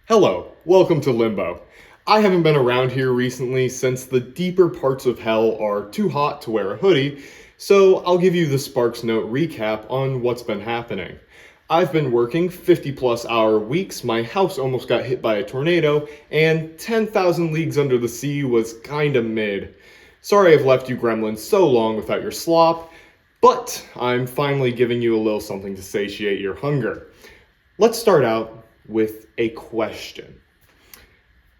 Hello, welcome to Limbo. I haven't been around here recently since the deeper parts of hell are too hot to wear a hoodie, so I'll give you the Sparks Note recap on what's been happening. I've been working 50 plus hour weeks, my house almost got hit by a tornado, and 10,000 Leagues Under the Sea was kinda mid. Sorry I've left you gremlins so long without your slop, but I'm finally giving you a little something to satiate your hunger. Let's start out with a question.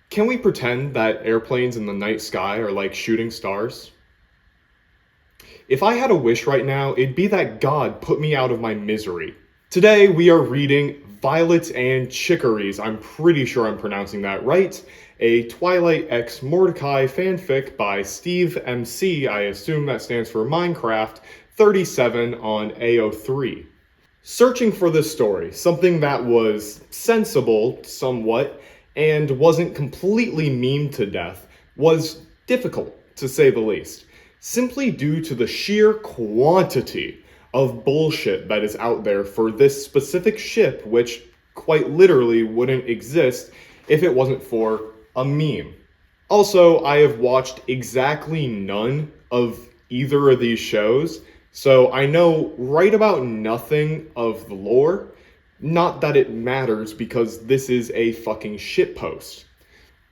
Can we pretend that airplanes in the night sky are like shooting stars? If I had a wish right now, it'd be that God put me out of my misery. Today we are reading Violet and Chicories, I'm pretty sure I'm pronouncing that right, a Twilight x Mordecai fanfic by Steve MC, I assume that stands for Minecraft, 37 on AO3. Searching for this story, something that was sensible somewhat and wasn't completely memed to death, was difficult to say the least, simply due to the sheer quantity of bullshit that is out there for this specific ship, which quite literally wouldn't exist if it wasn't for a meme. Also, I have watched exactly none of either of these shows, so I know right about nothing of the lore. Not that it matters because this is a fucking shitpost.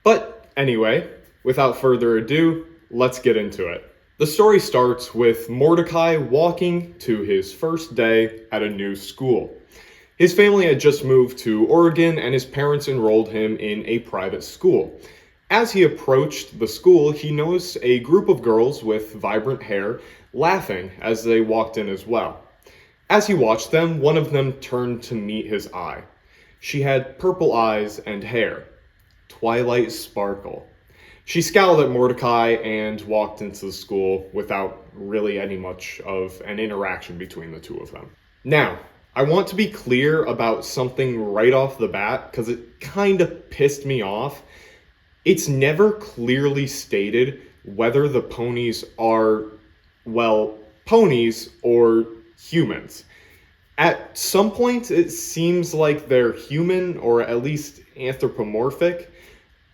But anyway, without further ado, let's get into it. The story starts with Mordecai walking to his first day at a new school. His family had just moved to Oregon and his parents enrolled him in a private school. As he approached the school, he noticed a group of girls with vibrant hair laughing as they walked in as well. As he watched them, one of them turned to meet his eye. She had purple eyes and hair. Twilight sparkle. She scowled at Mordecai and walked into the school without really any much of an interaction between the two of them. Now, I want to be clear about something right off the bat because it kind of pissed me off. It's never clearly stated whether the ponies are, well, ponies or humans. At some point, it seems like they're human or at least anthropomorphic,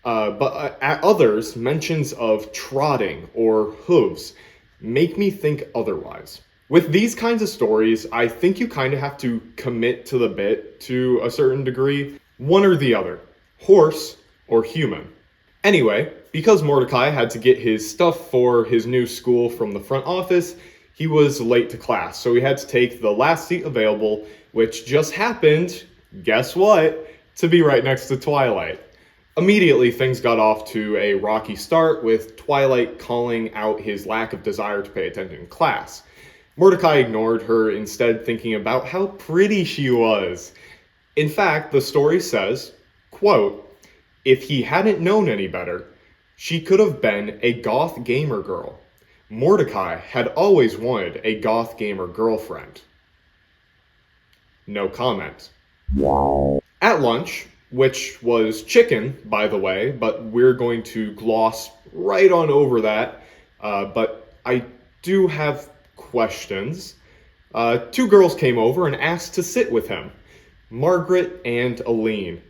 but at others, mentions of trotting or hooves make me think otherwise. With these kinds of stories, I think you kind of have to commit to the bit to a certain degree, one or the other, horse or human. Anyway, because Mordecai had to get his stuff for his new school from the front office, he was late to class, so he had to take the last seat available, which just happened, guess what, to be right next to Twilight. Immediately, things got off to a rocky start, with Twilight calling out his lack of desire to pay attention in class. Mordecai ignored her, instead thinking about how pretty she was. In fact, the story says, quote, "If he hadn't known any better, she could have been a goth gamer girl. Mordecai had always wanted a goth gamer girlfriend." No comment. At lunch, which was chicken, by the way, but we're going to gloss right on over that. But I do have questions. Two girls came over and asked to sit with him. Margaret and Aline.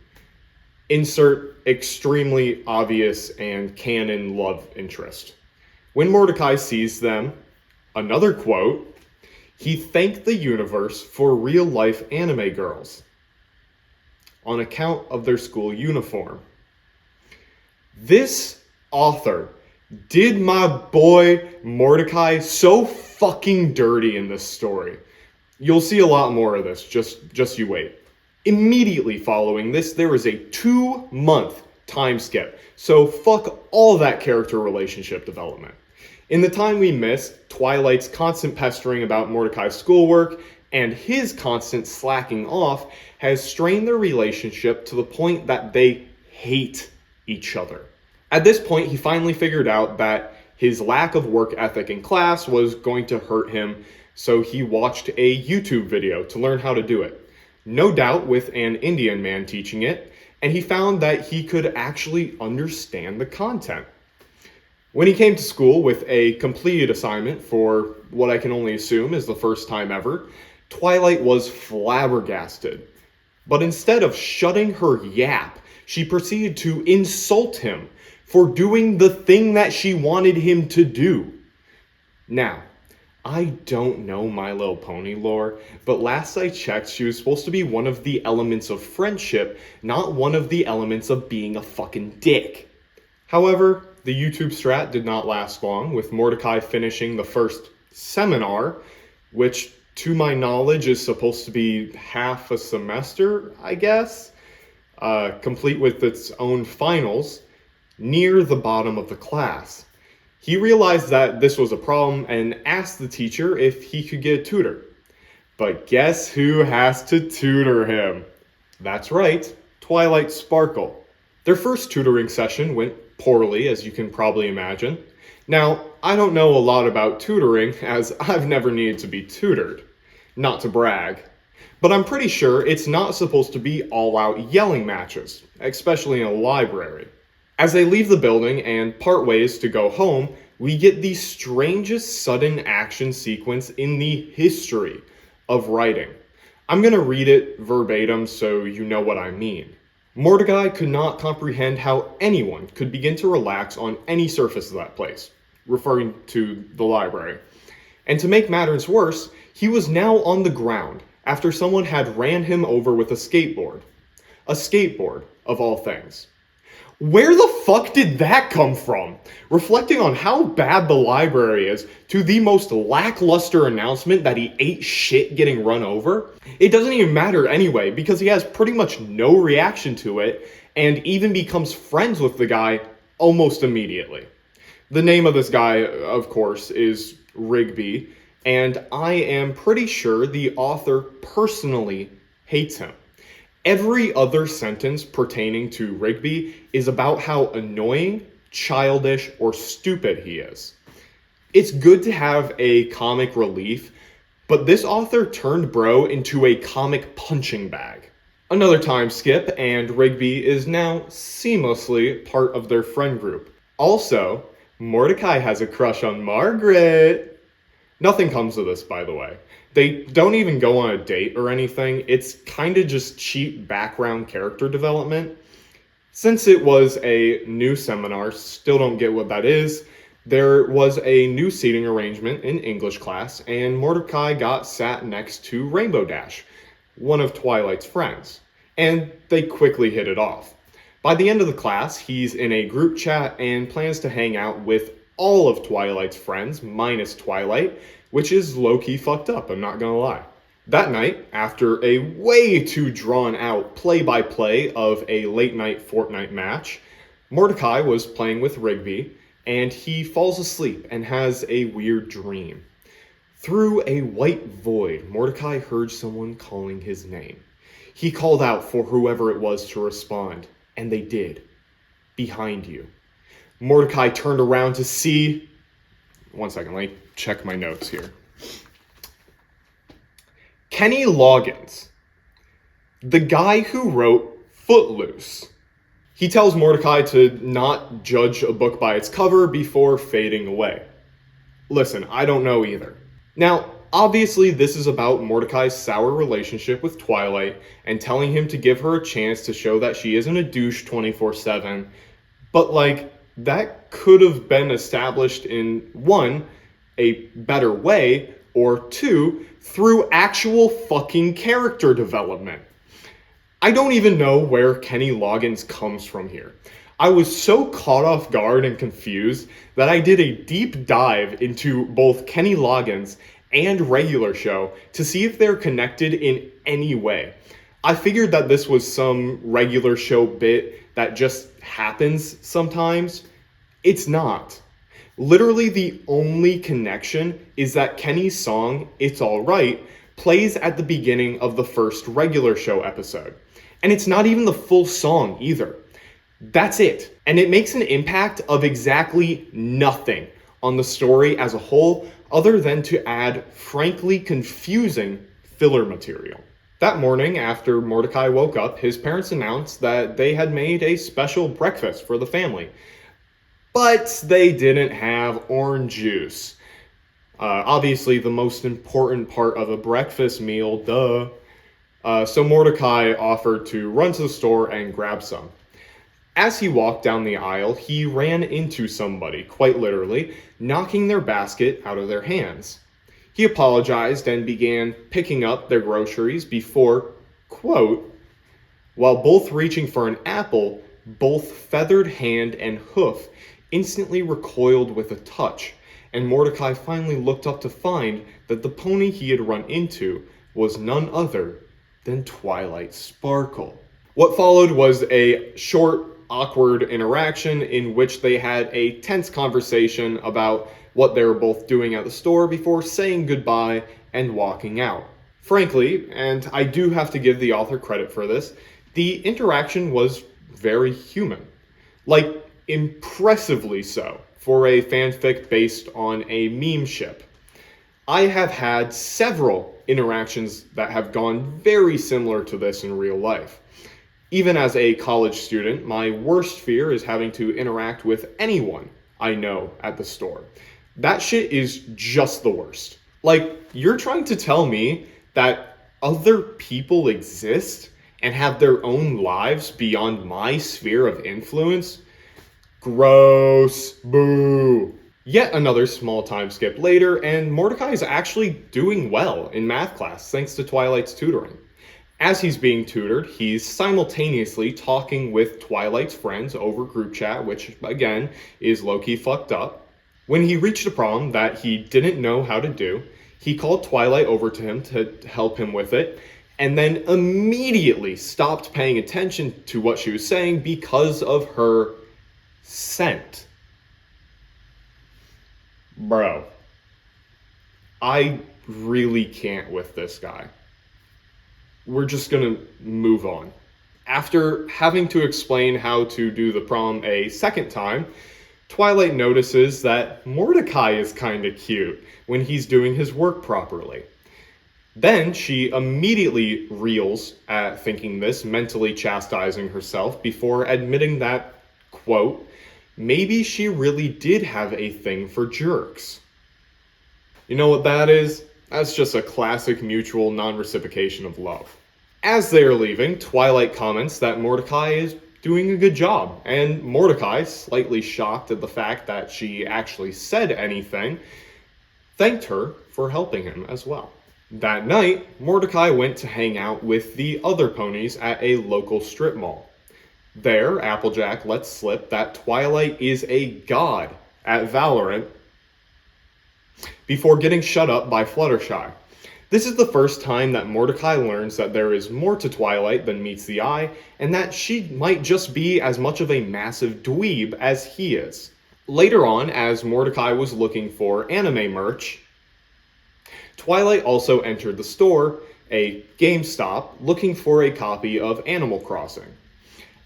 Insert extremely obvious and canon love interest. When Mordecai sees them, another quote, he thanked the universe for real-life anime girls on account of their school uniform. This author did my boy Mordecai so fucking dirty in this story. You'll see a lot more of this, just you wait. Immediately following this, there is a 2-month time skip, so fuck all that character relationship development. In the time we missed, Twilight's constant pestering about Mordecai's schoolwork and his constant slacking off has strained their relationship to the point that they hate each other. At this point, he finally figured out that his lack of work ethic in class was going to hurt him, so he watched a YouTube video to learn how to do it. No doubt with an Indian man teaching it, and he found that he could actually understand the content. When he came to school with a completed assignment for what I can only assume is the first time ever, Twilight was flabbergasted. But instead of shutting her yap, she proceeded to insult him for doing the thing that she wanted him to do. Now, I don't know My Little Pony lore, but last I checked, she was supposed to be one of the elements of friendship, not one of the elements of being a fucking dick. However, the YouTube strat did not last long, with Mordecai finishing the first seminar, which, to my knowledge, is supposed to be half a semester, I guess, complete with its own finals, near the bottom of the class. He realized that this was a problem and asked the teacher if he could get a tutor. But guess who has to tutor him? That's right, Twilight Sparkle. Their first tutoring session went poorly, as you can probably imagine. Now, I don't know a lot about tutoring, as I've never needed to be tutored. Not to brag. But I'm pretty sure it's not supposed to be all-out yelling matches, especially in a library. As they leave the building and part ways to go home, we get the strangest sudden action sequence in the history of writing. I'm going to read it verbatim so you know what I mean. Mordecai could not comprehend how anyone could begin to relax on any surface of that place, referring to the library. And to make matters worse, he was now on the ground after someone had ran him over with a skateboard. A skateboard, of all things. Where the fuck did that come from? Reflecting on how bad the library is to the most lackluster announcement that he ate shit getting run over, it doesn't even matter anyway because he has pretty much no reaction to it and even becomes friends with the guy almost immediately. The name of this guy, of course, is Rigby, and I am pretty sure the author personally hates him. Every other sentence pertaining to Rigby is about how annoying, childish, or stupid he is. It's good to have a comic relief, but this author turned bro into a comic punching bag. Another time skip, and Rigby is now seamlessly part of their friend group. Also, Mordecai has a crush on Margaret. Nothing comes of this, by the way. They don't even go on a date or anything. It's kind of just cheap background character development. Since it was a new seminar, still don't get what that is, there was a new seating arrangement in English class, and Mordecai got sat next to Rainbow Dash, one of Twilight's friends, and they quickly hit it off. By the end of the class, he's in a group chat and plans to hang out with all of Twilight's friends, minus Twilight, which is low-key fucked up, I'm not gonna lie. That night, after a way too drawn-out play-by-play of a late-night Fortnite match, Mordecai was playing with Rigby, and he falls asleep and has a weird dream. Through a white void, Mordecai heard someone calling his name. He called out for whoever it was to respond, and they did. Behind you. Mordecai turned around to see... One second, let me check my notes here. Kenny Loggins, the guy who wrote Footloose. He tells Mordecai to not judge a book by its cover before fading away. Listen, I don't know either. Now, obviously this is about Mordecai's sour relationship with Twilight and telling him to give her a chance to show that she isn't a douche 24/7, but that could have been established in, one, a better way, or two, through actual fucking character development. I don't even know where Kenny Loggins comes from here. I was so caught off guard and confused that I did a deep dive into both Kenny Loggins and Regular Show to see if they're connected in any way. I figured that this was some Regular Show bit that just happens sometimes. It's not. Literally the only connection is that Kenny's song, It's Alright, plays at the beginning of the first Regular Show episode. And it's not even the full song either. That's it. And it makes an impact of exactly nothing on the story as a whole, other than to add frankly confusing filler material. That morning, after Mordecai woke up, his parents announced that they had made a special breakfast for the family. But they didn't have orange juice. Obviously, the most important part of a breakfast meal, duh. So Mordecai offered to run to the store and grab some. As he walked down the aisle, he ran into somebody, quite literally, knocking their basket out of their hands. He apologized and began picking up their groceries before, quote, while both reaching for an apple, both feathered hand and hoof instantly recoiled with a touch, and Mordecai finally looked up to find that the pony he had run into was none other than Twilight Sparkle. What followed was a short, awkward interaction in which they had a tense conversation about what they were both doing at the store before saying goodbye and walking out. Frankly, and I do have to give the author credit for this, the interaction was very human. Like, impressively so, for a fanfic based on a meme ship. I have had several interactions that have gone very similar to this in real life. Even as a college student, my worst fear is having to interact with anyone I know at the store. That shit is just the worst. Like, you're trying to tell me that other people exist and have their own lives beyond my sphere of influence? Gross. Boo. Yet another small time skip later, and Mordecai is actually doing well in math class thanks to Twilight's tutoring. As he's being tutored, he's simultaneously talking with Twilight's friends over group chat, which, again, is low-key fucked up. When he reached a problem that he didn't know how to do, he called Twilight over to him to help him with it, and then immediately stopped paying attention to what she was saying because of her scent. Bro, I really can't with this guy. We're just gonna move on. After having to explain how to do the prom a second time, Twilight notices that Mordecai is kinda cute when he's doing his work properly. Then she immediately reels at thinking this, mentally chastising herself before admitting that, quote, maybe she really did have a thing for jerks. You know what that is? That's just a classic mutual non-reciprocation of love. As they are leaving, Twilight comments that Mordecai is doing a good job, and Mordecai, slightly shocked at the fact that she actually said anything, thanked her for helping him as well. That night, Mordecai went to hang out with the other ponies at a local strip mall. There, Applejack lets slip that Twilight is a god at Valorant before getting shut up by Fluttershy. This is the first time that Mordecai learns that there is more to Twilight than meets the eye, and that she might just be as much of a massive dweeb as he is. Later on, as Mordecai was looking for anime merch, Twilight also entered the store, a GameStop, looking for a copy of Animal Crossing.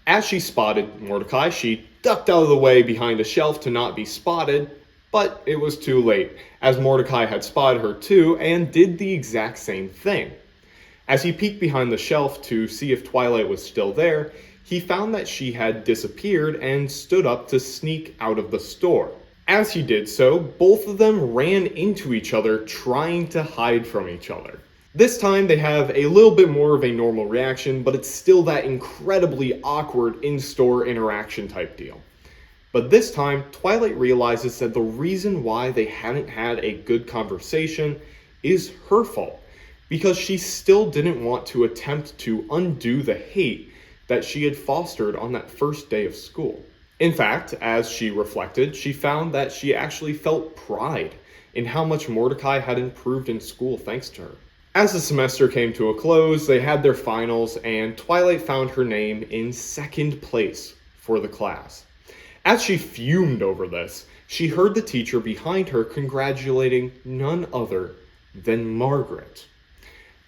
As she spotted Mordecai, she ducked out of the way behind a shelf to not be spotted, but it was too late, as Mordecai had spotted her too and did the exact same thing. As he peeked behind the shelf to see if Twilight was still there, he found that she had disappeared and stood up to sneak out of the store. As he did so, both of them ran into each other, trying to hide from each other. This time they have a little bit more of a normal reaction, but it's still that incredibly awkward in-store interaction type deal. But this time, Twilight realizes that the reason why they hadn't had a good conversation is her fault, because she still didn't want to attempt to undo the hate that she had fostered on that first day of school. In fact, as she reflected, she found that she actually felt pride in how much Mordecai had improved in school thanks to her. As the semester came to a close, they had their finals, and Twilight found her name in second place for the class. As she fumed over this, she heard the teacher behind her congratulating none other than Margaret.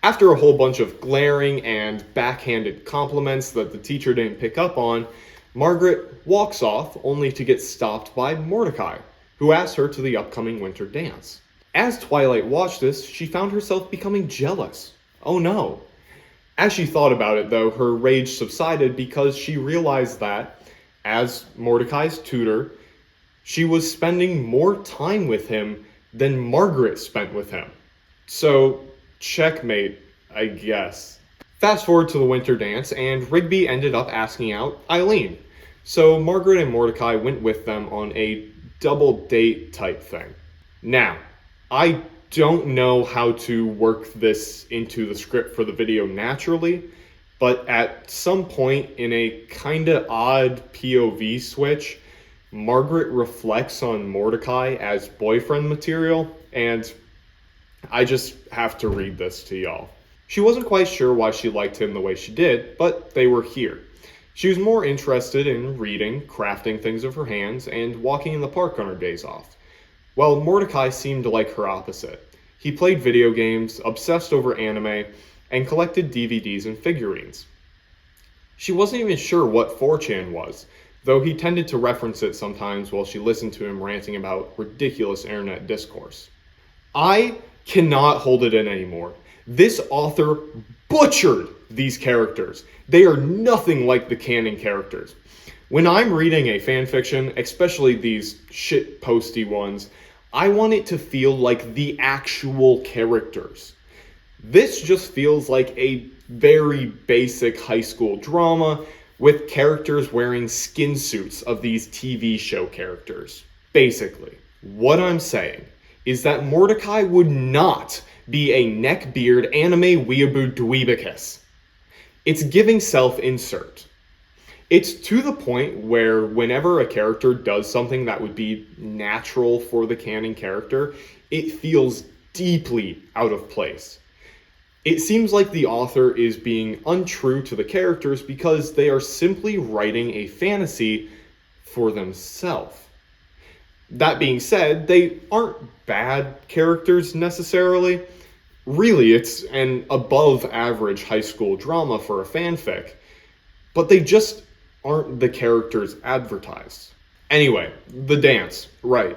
After a whole bunch of glaring and backhanded compliments that the teacher didn't pick up on, Margaret walks off only to get stopped by Mordecai, who asks her to the upcoming winter dance. As Twilight watched this, she found herself becoming jealous. Oh no. As she thought about it though, her rage subsided because she realized that, as Mordecai's tutor, she was spending more time with him than Margaret spent with him. So, checkmate, I guess. Fast forward to the winter dance, and Rigby ended up asking out Eileen, So Margaret and Mordecai went with them on a double date type thing. Now, I don't know how to work this into the script for the video naturally, but at some point in a kinda odd POV switch, Margaret reflects on Mordecai as boyfriend material, and I just have to read this to y'all. She wasn't quite sure why she liked him the way she did, but they were here. She was more interested in reading, crafting things of her hands, and walking in the park on her days off. While Mordecai seemed like her opposite. He played video games, obsessed over anime, and collected DVDs and figurines. She wasn't even sure what 4chan was, though he tended to reference it sometimes while she listened to him ranting about ridiculous internet discourse. I cannot hold it in anymore. This author butchered these characters. They are nothing like the canon characters. When I'm reading a fanfiction, especially these shit posty ones, I want it to feel like the actual characters. This just feels like a very basic high school drama with characters wearing skin suits of these TV show characters. Basically, what I'm saying is that Mordecai would not be a neckbeard anime weeaboo dweebicus. It's giving self-insert. It's to the point where whenever a character does something that would be natural for the canon character, it feels deeply out of place. It seems like the author is being untrue to the characters because they are simply writing a fantasy for themselves. That being said, they aren't bad characters necessarily. Really, it's an above average high school drama for a fanfic, but they just aren't the characters advertised. Anyway, the dance, right.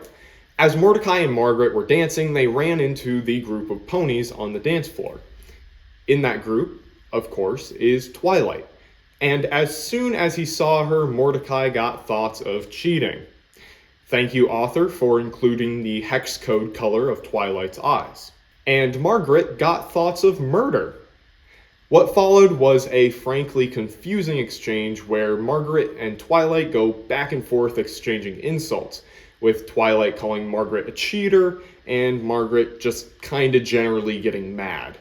As Mordecai and Margaret were dancing, they ran into the group of ponies on the dance floor. In that group, of course, is Twilight. And as soon as he saw her, Mordecai got thoughts of cheating. Thank you, author, for including the hex code color of Twilight's eyes. And Margaret got thoughts of murder. What followed was a frankly confusing exchange where Margaret and Twilight go back and forth exchanging insults, with Twilight calling Margaret a cheater and Margaret just kinda generally getting mad.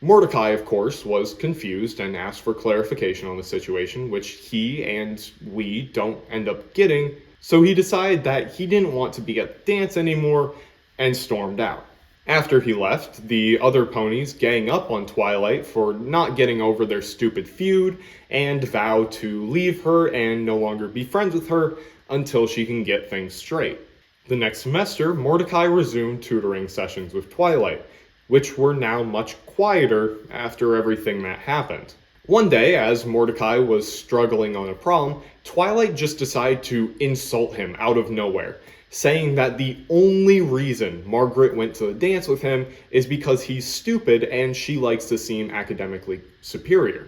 Mordecai, of course, was confused and asked for clarification on the situation, which he and we don't end up getting, so he decided that he didn't want to be at the dance anymore and stormed out. After he left, the other ponies gang up on Twilight for not getting over their stupid feud and vow to leave her and no longer be friends with her until she can get things straight. The next semester, Mordecai resumed tutoring sessions with Twilight, which were now much quieter after everything that happened. One day, as Mordecai was struggling on a problem, Twilight just decided to insult him out of nowhere, saying that the only reason Margaret went to the dance with him is because he's stupid and she likes to seem academically superior.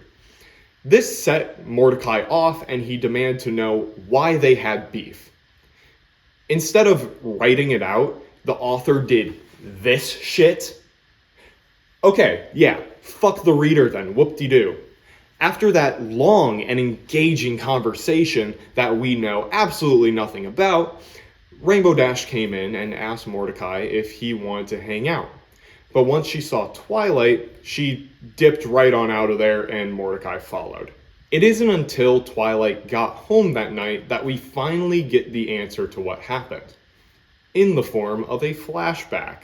This set Mordecai off and he demanded to know why they had beef. Instead of writing it out, the author did this shit. Okay, yeah, fuck the reader then, whoop-de-doo. After that long and engaging conversation that we know absolutely nothing about, Rainbow Dash came in and asked Mordecai if he wanted to hang out. But once she saw Twilight, she dipped right on out of there and Mordecai followed. It isn't until Twilight got home that night that we finally get the answer to what happened, in the form of a flashback.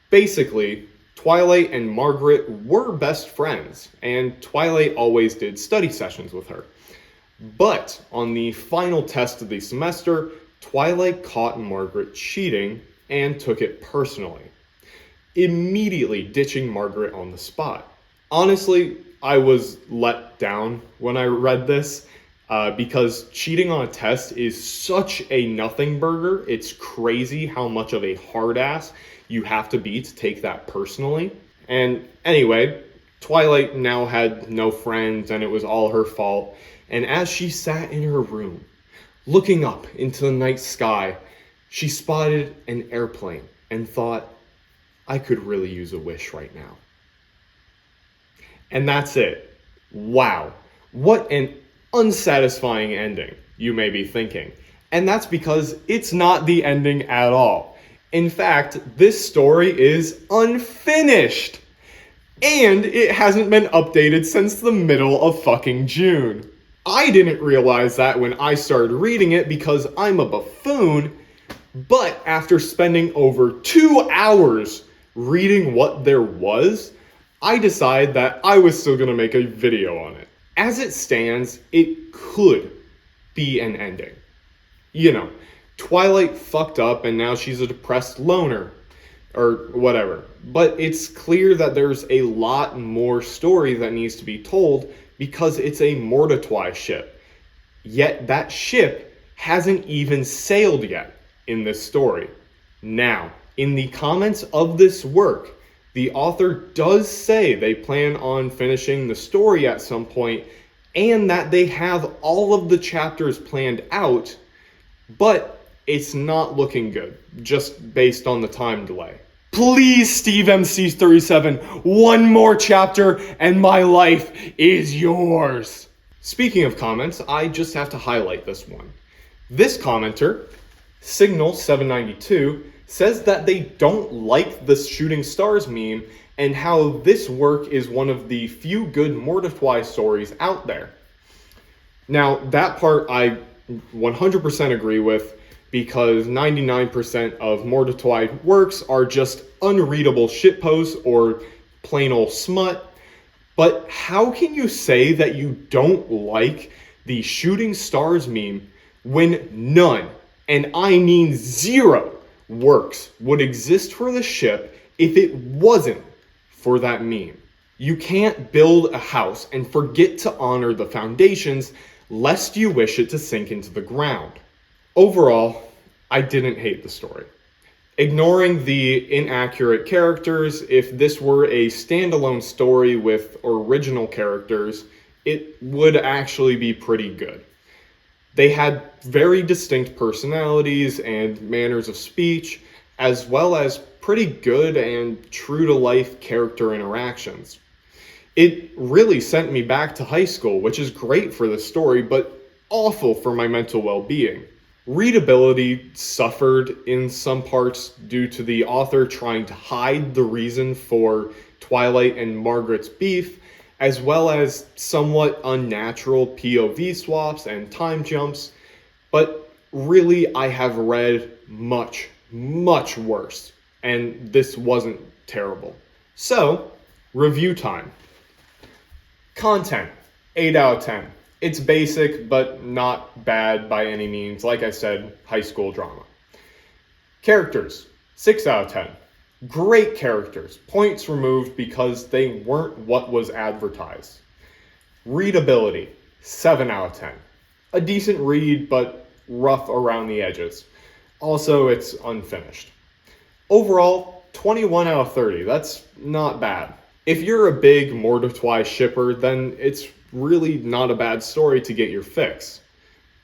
Basically, Twilight and Margaret were best friends, and Twilight always did study sessions with her. But on the final test of the semester, Twilight caught Margaret cheating and took it personally, immediately ditching Margaret on the spot. Honestly, I was let down when I read this because cheating on a test is such a nothing burger. It's crazy how much of a hard ass you have to be to take that personally. And anyway, Twilight now had no friends and it was all her fault. And as she sat in her room, looking up into the night sky, she spotted an airplane and thought, I could really use a wish right now. And that's it. Wow. What an unsatisfying ending, you may be thinking. And that's because it's not the ending at all. In fact, this story is unfinished. And it hasn't been updated since the middle of fucking June. I didn't realize that when I started reading it because I'm a buffoon, but after spending over 2 hours reading what there was, I decided that I was still gonna make a video on it. As it stands, it could be an ending. You know, Twilight fucked up and now she's a depressed loner, or whatever. But it's clear that there's a lot more story that needs to be told because it's a Mordetwi ship. Yet that ship hasn't even sailed yet in this story. Now, in the comments of this work, the author does say they plan on finishing the story at some point and that they have all of the chapters planned out, but it's not looking good, just based on the time delay. Please, Steve MC37, one more chapter and my life is yours. Speaking of comments, I just have to highlight this one. This commenter, Signal792, says that they don't like the shooting stars meme and how this work is one of the few good Mordetwi stories out there. Now, that part I 100% agree with, because 99% of Mordetwi works are just unreadable shitposts or plain old smut. But how can you say that you don't like the shooting stars meme when none, and I mean zero, works would exist for the ship if it wasn't for that meme? You can't build a house and forget to honor the foundations lest you wish it to sink into the ground. Overall, I didn't hate the story. Ignoring the inaccurate characters, if this were a standalone story with original characters, it would actually be pretty good. They had very distinct personalities and manners of speech, as well as pretty good and true-to-life character interactions. It really sent me back to high school, which is great for the story, but awful for my mental well-being. Readability suffered in some parts due to the author trying to hide the reason for Twilight and Margaret's beef, as well as somewhat unnatural POV swaps and time jumps. But really, I have read much, much worse, and this wasn't terrible. So, review time. Content, 8 out of 10. It's basic, but not bad by any means. Like I said, high school drama. Characters, 6 out of 10. Great characters, points removed because they weren't what was advertised. Readability, 7 out of 10. A decent read, but rough around the edges. Also, it's unfinished. Overall, 21 out of 30. That's not bad. If you're a big Mordetwi shipper, then it's really not a bad story to get your fix.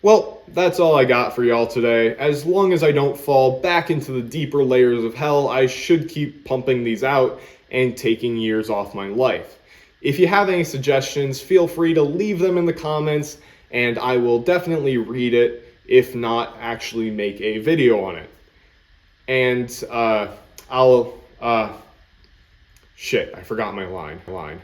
Well, that's all I got for y'all today. As long as I don't fall back into the deeper layers of hell, I should keep pumping these out and taking years off my life. If you have any suggestions, feel free to leave them in the comments, and I will definitely read it, if not actually make a video on it. And shit, I forgot my line.